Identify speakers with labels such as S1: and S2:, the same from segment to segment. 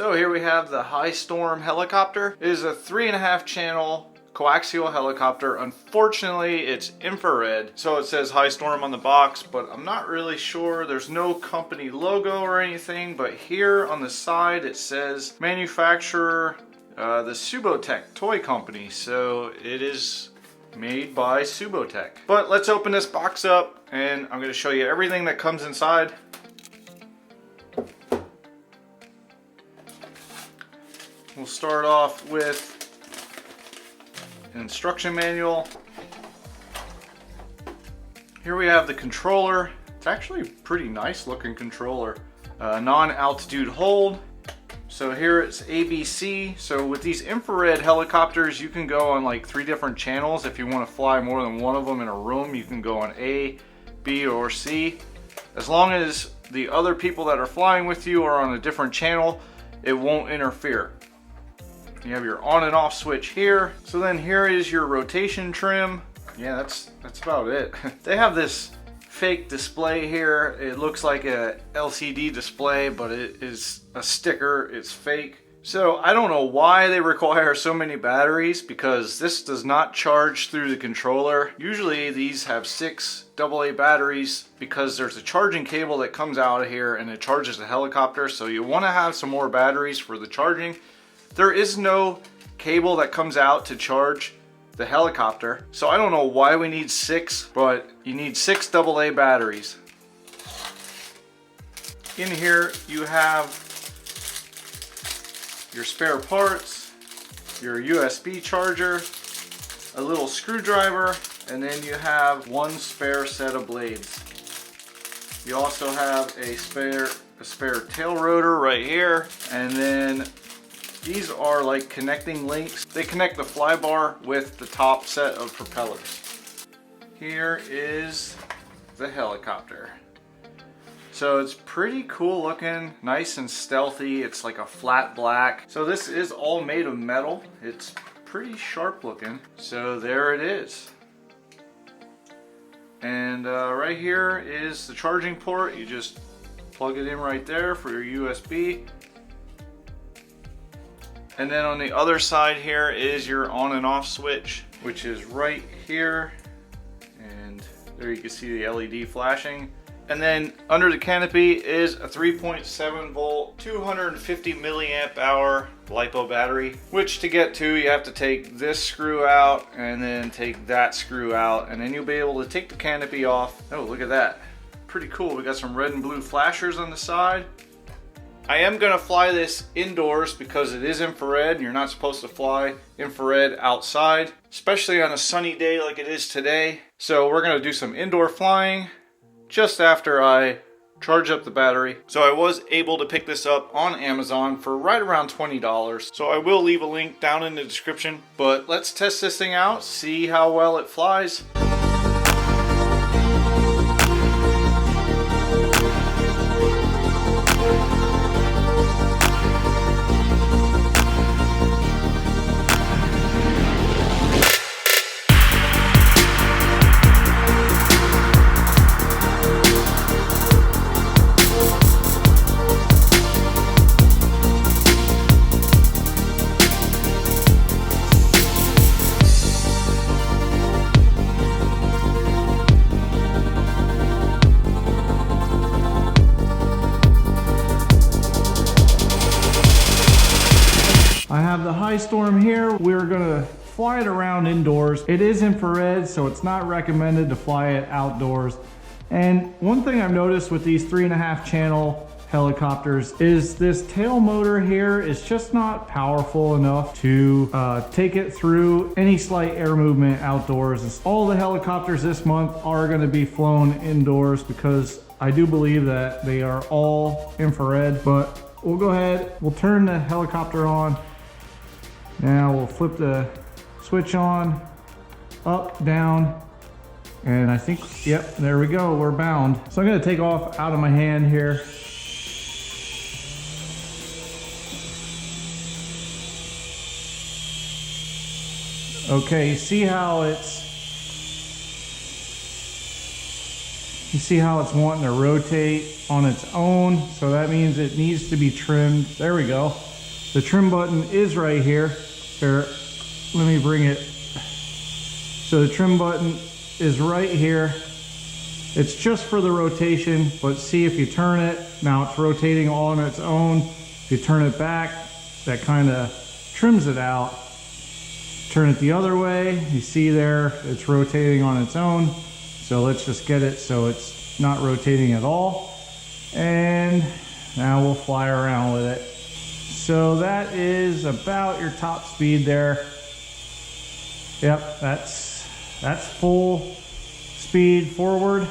S1: So here we have the High Storm helicopter. It is a 3.5 channel coaxial helicopter. Unfortunately, it's infrared. So it says High Storm on the box, but I'm not really sure. There's no company logo or anything, but here on the side it says manufacturer, the Subotech toy company. So it is made by Subotech. But let's open this box up and I'm going to show you everything that comes inside. We'll start off with an instruction manual. Here we have the controller. It's actually a pretty nice looking controller. Non-altitude hold. So here it's ABC. So with these infrared helicopters, you can go on like 3 different channels. If you want to fly more than one of them in a room, you can go on A, B, or C. As long as the other people that are flying with you are on a different channel, it won't interfere. You have your on and off switch here. So then here is your rotation trim. Yeah, that's about it. They have this fake display here. It looks like a LCD display, but it is a sticker. It's fake. So I don't know why they require so many batteries, because this does not charge through the controller. Usually these have 6 AA batteries because there's a charging cable that comes out of here and it charges the helicopter. So you want to have some more batteries for the charging. There is no cable that comes out to charge the helicopter. So I don't know why we need 6, but you need 6 AA batteries. In here you have your spare parts, your USB charger, a little screwdriver, and then you have 1 spare set of blades. You also have a spare tail rotor right here, and then these are like connecting links. They connect the flybar with the top set of propellers. Here is the helicopter. So it's pretty cool looking, nice and stealthy. It's like a flat black. So this is all made of metal. It's pretty sharp looking. So there it is. And right here is the charging port. You just plug it in right there for your USB. And then on the other side here is your on and off switch, which is right here. And there you can see the LED flashing. And then under the canopy is a 3.7 volt, 250 milliamp hour LiPo battery, which to get to, you have to take this screw out and then take that screw out, and then you'll be able to take the canopy off. Oh, look at that. Pretty cool. We got some red and blue flashers on the side. I am going to fly this indoors because it is infrared and you're not supposed to fly infrared outside, especially on a sunny day like it is today. So we're going to do some indoor flying just after I charge up the battery. So I was able to pick this up on Amazon for right around $20. So I will leave a link down in the description, but let's test this thing out, see how well it flies. I have the High Storm here. We're gonna fly it around indoors. It is infrared, so it's not recommended to fly it outdoors. And one thing I've noticed with these 3.5 channel helicopters is this tail motor here is just not powerful enough to take it through any slight air movement outdoors. All the helicopters this month are gonna be flown indoors because I do believe that they are all infrared, but we'll go ahead, we'll turn the helicopter on. Now we'll flip the switch on, up, down, and I think, yep, there we go, we're bound. So I'm gonna take off out of my hand here. Okay, you see how it's wanting to rotate on its own, so that means it needs to be trimmed. There we go. The trim button is right here. Here, let me bring it. So the trim button is right here. It's just for the rotation, but see if you turn it, now it's rotating all on its own. If you turn it back, that kind of trims it out. Turn it the other way, you see there, it's rotating on its own. So let's just get it so it's not rotating at all. And now we'll fly around with it. So that is about your top speed there. Yep, that's full speed forward.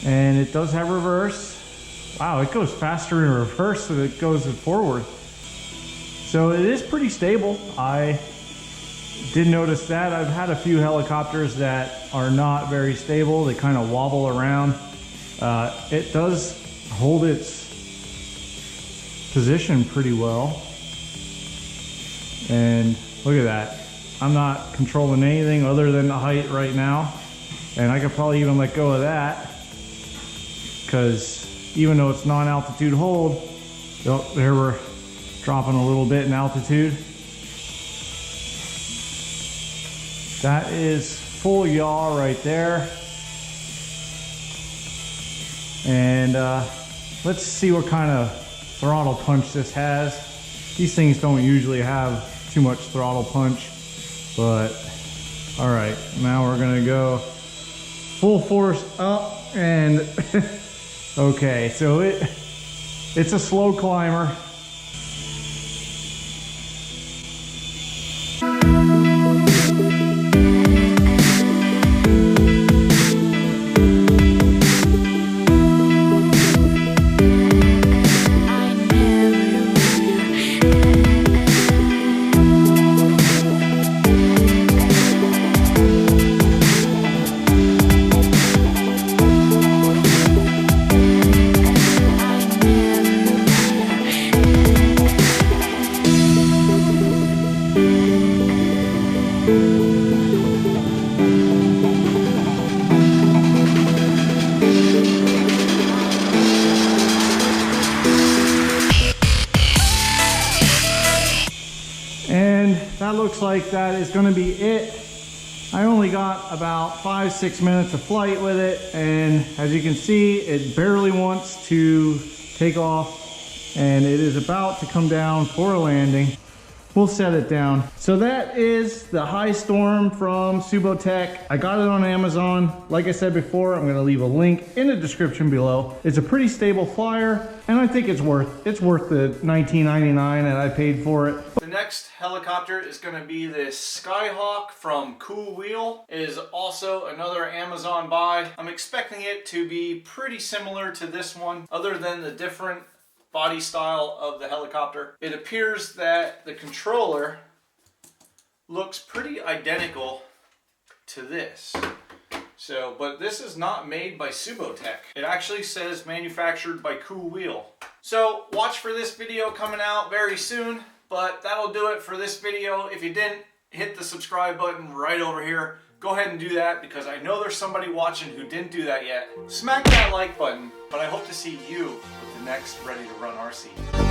S1: And it does have reverse. Wow, it goes faster in reverse than it goes in forward. So it is pretty stable. I did notice that. I've had a few helicopters that are not very stable. They kind of wobble around. It does hold its position pretty well. And look at that. I'm not controlling anything other than the height right now. And I could probably even let go of that, because even though it's non-altitude hold, oh, there we're dropping a little bit in altitude. That is full yaw right there. And let's see what kind of throttle punch this has. These things don't usually have too much throttle punch, but all right, now we're gonna go full force up and okay, so it's a slow climber. That looks like that is going to be it. I only got about 5-6 minutes of flight with it, and as you can see, it barely wants to take off, and it is about to come down for a landing. We'll set it down. So that is the High Storm from Subotech. I got it on Amazon. Like I said before, I'm gonna leave a link in the description below. It's a pretty stable flyer, and I think it's worth the $19.99 that I paid for it. The next helicopter is gonna be this Skyhawk from Cool Wheel. It is also another Amazon buy. I'm expecting it to be pretty similar to this one, other than the different body style of the helicopter. It appears that the controller looks pretty identical to this. But this is not made by Subotech. It actually says manufactured by Cool Wheel. So watch for this video coming out very soon, but that'll do it for this video. If you didn't hit the subscribe button right over here, go ahead and do that, because I know there's somebody watching who didn't do that yet. Smack that like button, but I hope to see you with the next Ready to Run RC.